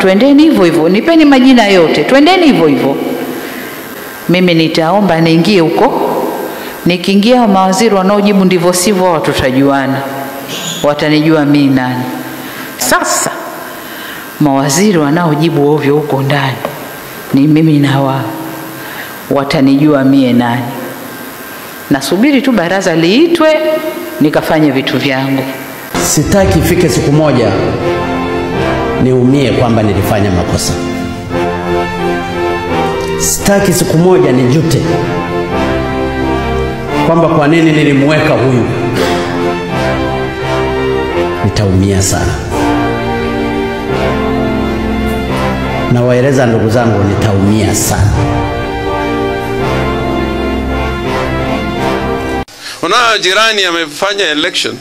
twendeni hivyo hivyo, nipeni majina yote, twendeni hivyo hivyo. Mimi nitaomba niingie huko. Nikiingia mawaziri wanaojibu ndivyo sivyo, watu tutajuana, watanijua mimi nani. Sasa mawaziri wanaojibu ovyo huko ndani ni mimi na wao, watanijua mie nani. Nasubiri tu baraza liitwe nikafanye vitu vyangu. Sitaki ifike siku moja niumie kwamba nilifanya makosa. Sitaki siku moja nijute kwamba kwa nini nilimweka huyu. Nitaumia sana. Na waeleza ndugu zangu, nitaumia sana. Una jirani amefanya election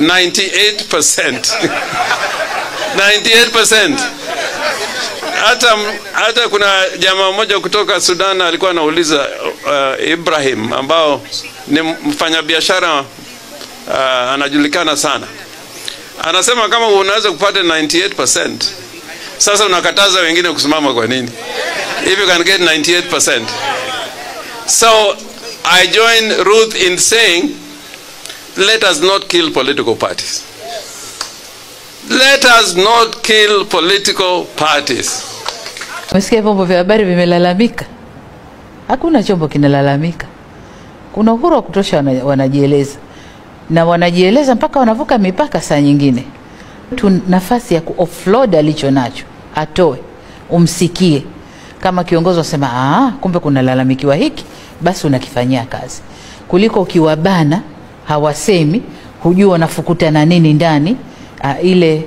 98%. 98%. Hata kuna jamaa mmoja kutoka Sudan alikuwa anauliza Ibrahim, ambao ni mfanyabiashara anajulikana sana. Anasema kama unaweza kupata 98%, sasa unakataza wengine kusimama kwa nini? If you can get 98%. So I join Ruth in saying, let us not kill political parties. Let us not kill political parties. Umesikia vyombo vya habari vimelalamika? Hakuna chombo kinalalamika. Kuna uhuru wa kutosha, wanajieleza. Na wanajieleza mpaka wanavuka mipaka saa nyingine. Tu nafasi ya ku-offload alicho nacho, atoe, umsikie. Kama kiongozi wasema, kumbe kuna lalamikiwa hiki, basi unakifanyia kazi. Kuliko ukiwabana, hawasemi, hujua wanafukuta na nini ndani, ile.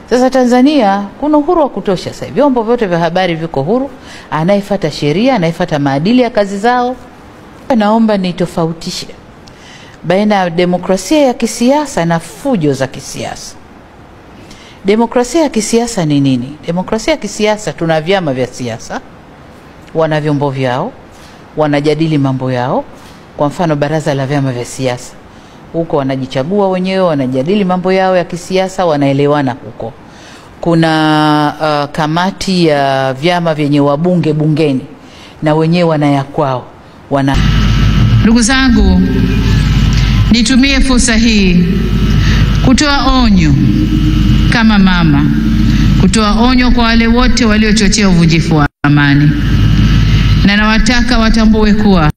Sasa Tanzania kuna uhuru wa kutosha sasa. Vyombo vyote vya habari viko huru, anayefuata sheria, anayefuata maadili ya kazi zao. Naomba nitofautishe baina ya demokrasia ya kisiasa na fujo za kisiasa. Demokrasia ya kisiasa ni nini? Demokrasia ya kisiasa, tuna vyama vya siasa, wana vyombo vyao, wanajadili mambo yao. Kwa mfano baraza la vyama vya siasa, huko wanajichagua wenyewe, wanajadili mambo yao ya kisiasa, wanaelewana huko. Kuna kamati ya vyama vyenye wabunge bungeni, na wenyewe wanayakwao. Ndugu zangu, nitumie fursa hii kutoa onyo kama mama, kutoa onyo kwa wale wote waliochochea uvunjifu wa amani. Na nawataka watambue kuwa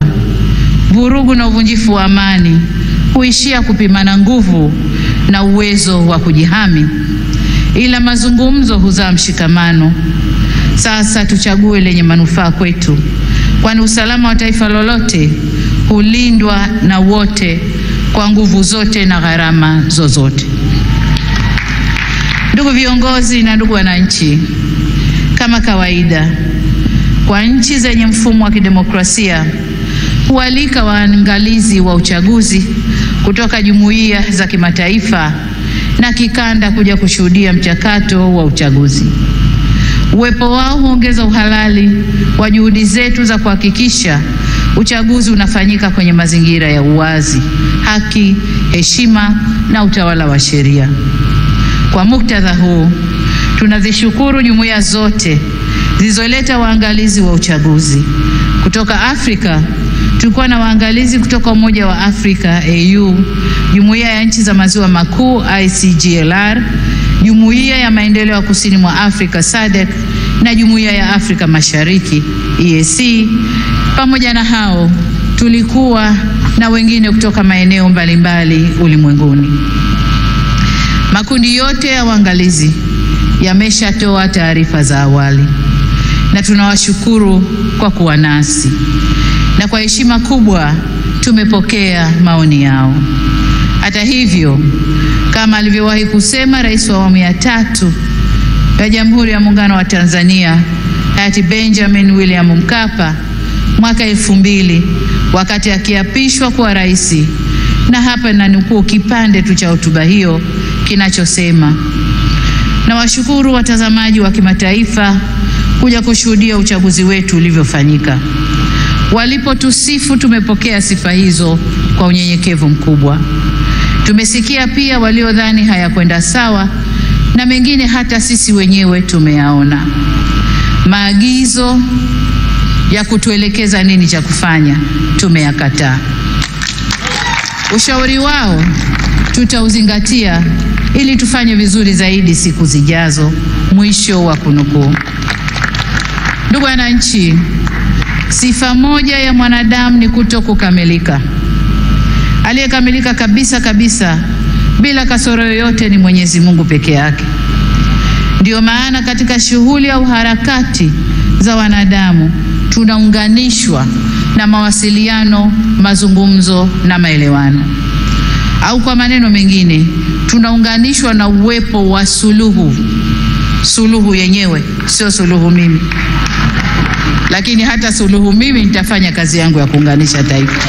vurugu na uvunjifu wa amani huishia kupimana nguvu na uwezo wa kujihami, ila mazungumzo huzaa mshikamano. Sasa tuchague lenye manufaa kwetu, kwani usalama wa taifa lolote hulindwa na wote kwa nguvu zote na gharama zozote. Ndugu viongozi na ndugu wananchi, kama kawaida kwa nchi zenye mfumo wa kidemokrasia, hualika waangalizi wa uchaguzi kutoka jumuiya za kimataifa na kikanda kuja kushuhudia mchakato wa uchaguzi. Uwepo wao huongeza uhalali wa juhudi zetu za kuhakikisha uchaguzi unafanyika kwenye mazingira ya uwazi, haki, heshima na utawala wa sheria. Kwa muktadha huu, tunazishukuru jumuiya zote zilizoleta waangalizi wa uchaguzi. Kutoka Afrika, tulikuwa na waangalizi kutoka Umoja wa Afrika AU, Jumuiya ya Nchi za Maziwa Makuu ICGLR, Jumuiya ya Maendeleo ya Kusini mwa Afrika SADC na Jumuiya ya Afrika Mashariki EAC. Pamoja na hao, tulikuwa na wengine kutoka maeneo mbalimbali ulimwenguni. Makundi yote ya waangalizi yameshatoa taarifa za awali, na tunawashukuru kwa kuwa nasi, na kwa heshima kubwa tumepokea maoni yao. Hata hivyo, kama alivyowahi kusema Rais wa awamu ya 3 ya Jamhuri ya Muungano wa Tanzania hayati Benjamin William Mkapa mwaka 2000 wakati akiapishwa kuwa rais, na hapa nanukuu kipande tu cha hotuba hiyo kinachosema: na washukuru watazamaji wa kimataifa kuja kushuhudia uchaguzi wetu ulivyofanyika. Walipotusifu, tumepokea sifa hizo kwa unyenyekevu mkubwa. Tumesikia pia waliodhani hayakwenda sawa na mengine hata sisi wenyewe tumeyaona. Maagizo ya kutuelekeza nini cha kufanya tumeyakataa. Ushauri wao tutauzingatia ili tufanye vizuri zaidi siku zijazo. Mwisho wa kunukuu. Ndugu wananchi, sifa moja ya mwanadamu ni kutokukamilika. Aliyekamilika kabisa kabisa bila kasoro yoyote ni Mwenyezi Mungu peke yake. Ndio maana katika shughuli au harakati za wanadamu tunaunganishwa na mawasiliano, mazungumzo na maelewano. Au kwa maneno mengine, tunaunganishwa na uwepo wa suluhu. Suluhu yenyewe sio suluhu mimi, lakini hata suluhu mimi nitafanya kazi yangu ya kuunganisha taifa.